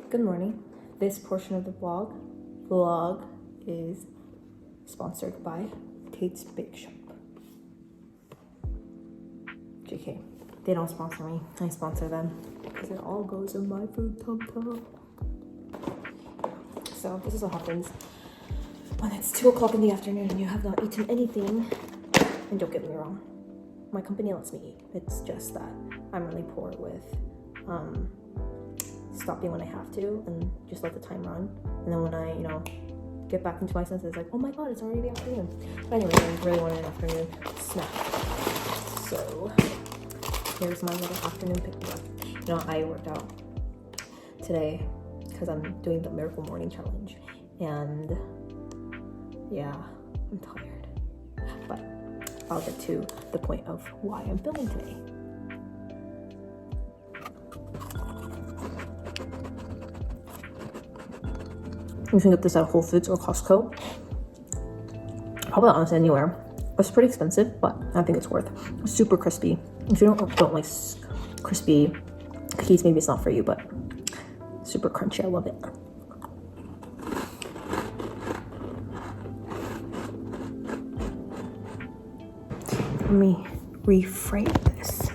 Good morning. This portion of the vlog is sponsored by Tate's Bake Shop. JK, they don't sponsor me. I sponsor them because it all goes in my food tum-tum. So this is what happens when it's 2 o'clock in the afternoon and you have not eaten anything. And don't get me wrong, my company lets me eat. It's just that I'm really poor with stopping when I have to and just let the time run. And then when I, get back into my senses, like, oh my god, it's already the afternoon. But anyway, I really wanted an afternoon snack. So here's my little afternoon pick-me-up. I worked out today because I'm doing the Miracle Morning Challenge. And yeah, I'm tired. But I'll get to the point of why I'm filming today. You can get this at Whole Foods or Costco. Probably honestly anywhere. It's pretty expensive, but I think it's worth. It's super crispy. If you don't like crispy cookies, maybe it's not for you, but super crunchy. I love it. Let me reframe this.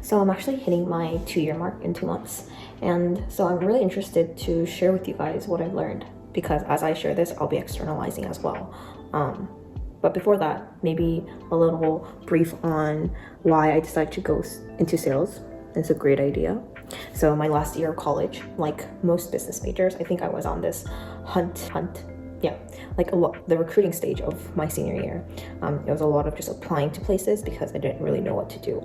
So I'm actually hitting my 2-year mark in 2 months. And so I'm really interested to share with you guys what I've learned, because as I share this, I'll be externalizing as well. But before that, maybe a little brief on why I decided to go into sales. It's a great idea. So my last year of college, like most business majors, I think I was on this the recruiting stage of my senior year. It was a lot of just applying to places because I didn't really know what to do.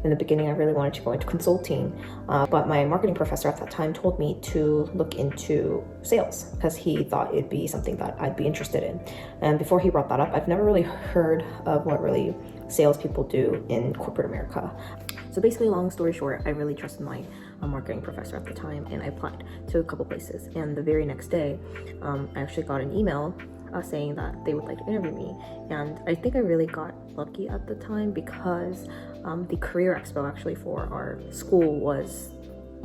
In the beginning, I really wanted to go into consulting, but my marketing professor at that time told me to look into sales because he thought it'd be something that I'd be interested in. And before he brought that up, I've never really heard of what really salespeople do in corporate America. So basically, long story short, I really trusted my marketing professor at the time, and I applied to a couple places. And the very next day, I actually got an email saying that they would like to interview me. And I think I really got lucky at the time because the career expo actually for our school was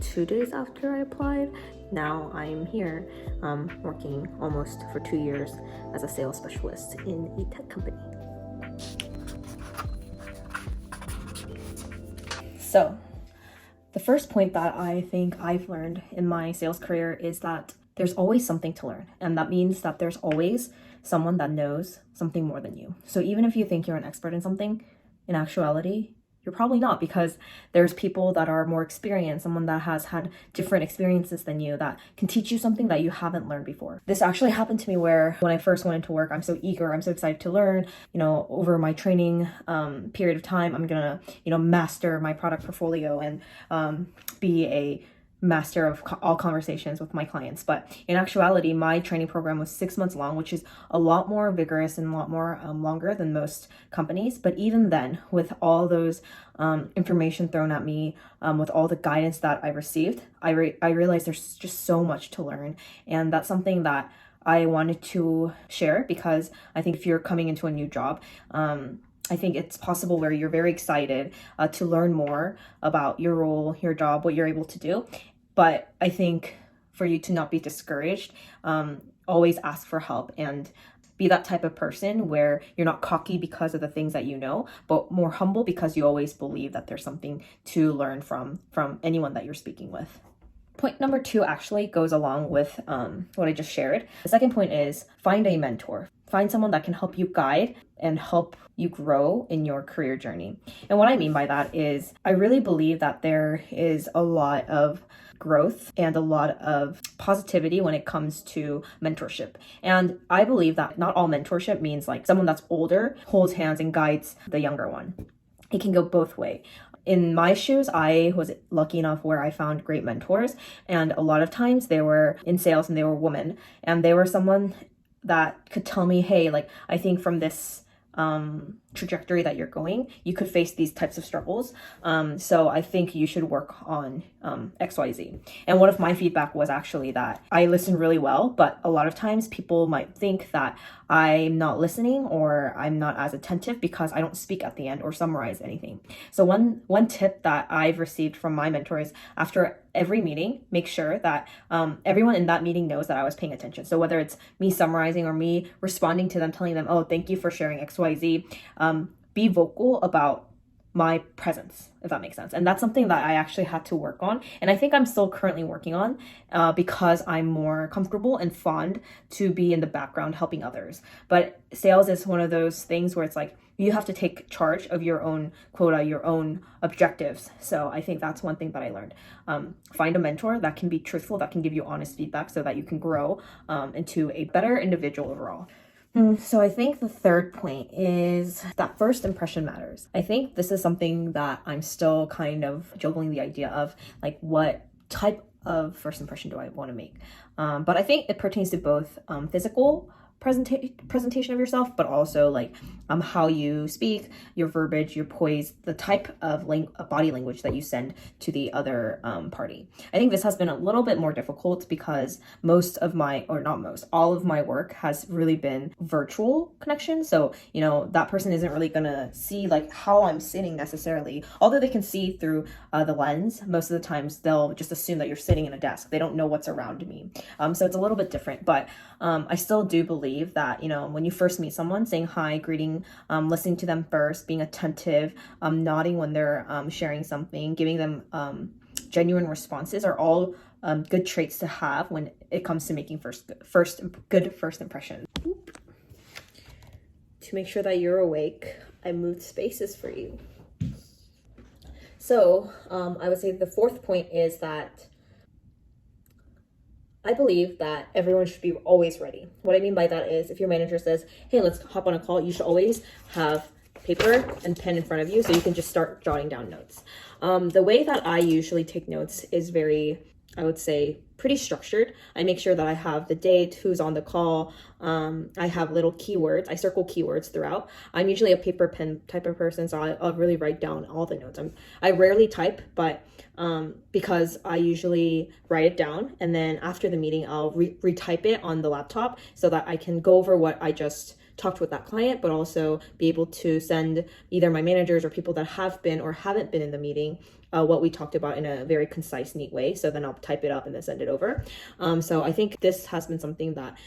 2 days after I applied. Now I'm here working almost for 2 years as a sales specialist in a tech company. So the first point that I think I've learned in my sales career is that there's always something to learn. And that means that there's always someone that knows something more than you. So even if you think you're an expert in something, in actuality, you're probably not, because there's people that are more experienced, someone that has had different experiences than you that can teach you something that you haven't learned before. This actually happened to me where when I first went into work, I'm so eager, I'm so excited to learn, over my training period of time, I'm gonna, master my product portfolio and be a master of all conversations with my clients. But in actuality, my training program was 6 months long, which is a lot more vigorous and a lot more longer than most companies. But even then, with all those information thrown at me, with all the guidance that I received, I realized there's just so much to learn. And that's something that I wanted to share, because I think if you're coming into a new job, I think it's possible where you're very excited to learn more about your role, your job, what you're able to do. But I think for you to not be discouraged, always ask for help and be that type of person where you're not cocky because of the things that you know, but more humble because you always believe that there's something to learn from anyone that you're speaking with. Point number 2 actually goes along with what I just shared. The second point is find a mentor. Find someone that can help you guide and help you grow in your career journey. And what I mean by that is I really believe that there is a lot of growth and a lot of positivity when it comes to mentorship. And I believe that not all mentorship means like someone that's older holds hands and guides the younger one. It can go both ways. In my shoes, I was lucky enough where I found great mentors, and a lot of times they were in sales and they were women, and they were someone that could tell me, hey, like, I think from this trajectory that you're going, you could face these types of struggles. So I think you should work on XYZ. And one of my feedback was actually that I listened really well, but a lot of times people might think that I'm not listening or I'm not as attentive because I don't speak at the end or summarize anything. So one tip that I've received from my mentors: after every meeting, make sure that everyone in that meeting knows that I was paying attention. So whether it's me summarizing or me responding to them, telling them, oh, thank you for sharing XYZ, be vocal about my presence, if that makes sense. And that's something that I actually had to work on. And I think I'm still currently working on because I'm more comfortable and fond to be in the background helping others. But sales is one of those things where it's like, you have to take charge of your own quota, your own objectives. So I think that's one thing that I learned. Find a mentor that can be truthful, that can give you honest feedback so that you can grow into a better individual overall. So I think the third point is that first impression matters. I think this is something that I'm still kind of juggling the idea of, like, what type of first impression do I want to make? But I think it pertains to both physical presentation of yourself, but also like how you speak, your verbiage, your poise, the type of body language that you send to the other party. I think this has been a little bit more difficult because all of my work has really been virtual connection. So, that person isn't really gonna see like how I'm sitting necessarily, although they can see through the lens. Most of the times they'll just assume that you're sitting in a desk. They don't know what's around me. So it's a little bit different, but I still do believe that, when you first meet someone, saying hi, greeting, listening to them first, being attentive, nodding when they're sharing something, giving them genuine responses are all good traits to have when it comes to making good first impression. To make sure that you're awake, I moved spaces for you. So I would say the fourth point is that I believe that everyone should be always ready. What I mean by that is, if your manager says, hey, let's hop on a call, you should always have paper and pen in front of you so you can just start jotting down notes. The way that I usually take notes is very, I would say, pretty structured. I make sure that I have the date, who's on the call. I have little keywords. I circle keywords throughout. I'm usually a paper pen type of person, so I'll really write down all the notes. I rarely type, but because I usually write it down, and then after the meeting, I'll retype it on the laptop so that I can go over what I just talked with that client, but also be able to send either my managers or people that have been or haven't been in the meeting what we talked about in a very concise, neat way. So then I'll type it up and then send it over. So I think this has been something that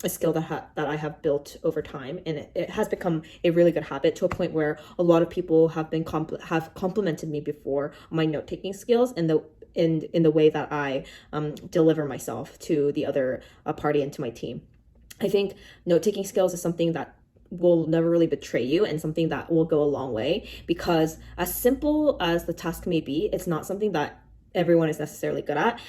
a skill that I have built over time, and it has become a really good habit to a point where a lot of people have been have complimented me before my note-taking skills and in the way that I deliver myself to the other party and to my team. I think note-taking skills is something that will never really betray you and something that will go a long way, because as simple as the task may be, it's not something that everyone is necessarily good at.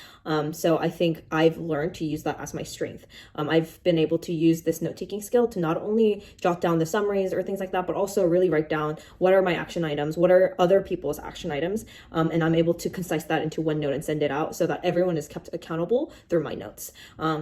So I think I've learned to use that as my strength. I've been able to use this note-taking skill to not only jot down the summaries or things like that, but also really write down what are my action items, what are other people's action items, and I'm able to concise that into one note and send it out so that everyone is kept accountable through my notes.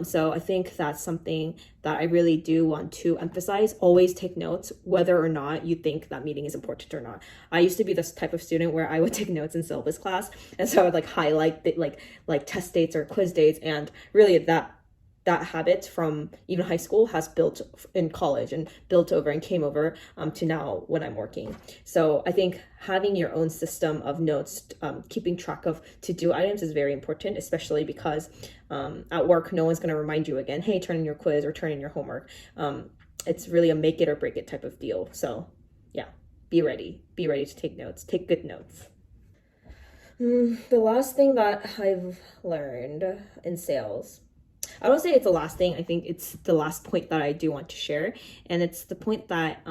So I think that's something that I really do want to emphasize. Always take notes, whether or not you think that meeting is important or not. I used to be this type of student where I would take notes in syllabus class, and so I would highlight like test dates or quiz dates, and really that habit from even high school has built in college and built over and came over to now when I'm working. So I think having your own system of notes, keeping track of to-do items is very important, especially because at work, no one's going to remind you again, hey, turn in your quiz or turn in your homework. It's really a make it or break it type of deal. So yeah, be ready to take notes, take good notes. The last thing that I've learned in sales, I don't say it's the last thing, I think it's the last point that I do want to share. And it's the point that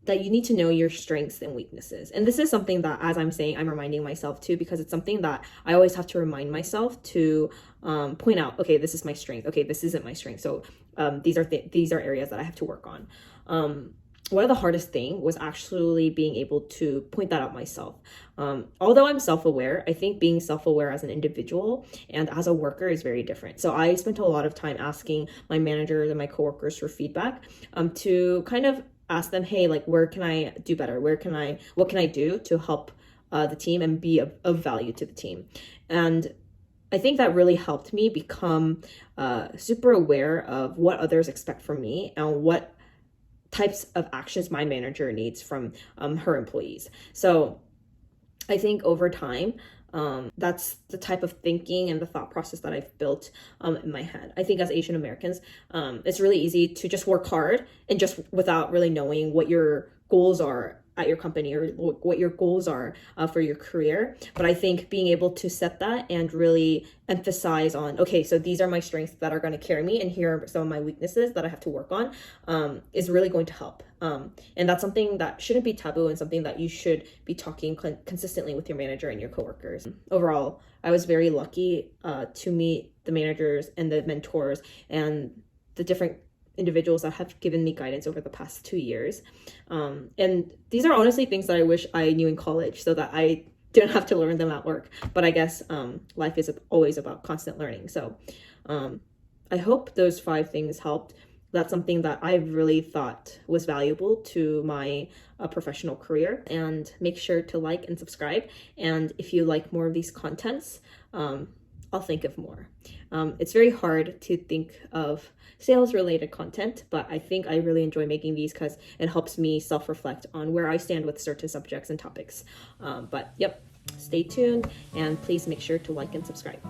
that you need to know your strengths and weaknesses. And this is something that, as I'm saying, I'm reminding myself too, because it's something that I always have to remind myself to point out, okay, this is my strength. Okay, this isn't my strength. So these are areas that I have to work on. one of the hardest thing was actually being able to point that out myself. Although I'm self-aware, I think being self-aware as an individual and as a worker is very different. So I spent a lot of time asking my managers and my coworkers for feedback, to kind of ask them, hey, like, where can I do better? What can I do to help the team and be of value to the team? And I think that really helped me become super aware of what others expect from me and what types of actions my manager needs from her employees. So I think over time, that's the type of thinking and the thought process that I've built in my head. I think as Asian Americans, it's really easy to just work hard and just without really knowing what your goals are at your company or what your goals are for your career. But I think being able to set that and really emphasize on, okay, so these are my strengths that are going to carry me and here are some of my weaknesses that I have to work on, is really going to help. And that's something that shouldn't be taboo and something that you should be talking consistently with your manager and your coworkers. Overall, I was very lucky to meet the managers and the mentors and the different individuals that have given me guidance over the past 2 years. And these are honestly things that I wish I knew in college so that I didn't have to learn them at work. But I guess life is always about constant learning. So I hope those 5 things helped. That's something that I really thought was valuable to my professional career. And make sure to like and subscribe. And if you like more of these contents, I'll think of more. It's very hard to think of sales related content, but I think I really enjoy making these because it helps me self-reflect on where I stand with certain subjects and topics. But yep, stay tuned and please make sure to like and subscribe.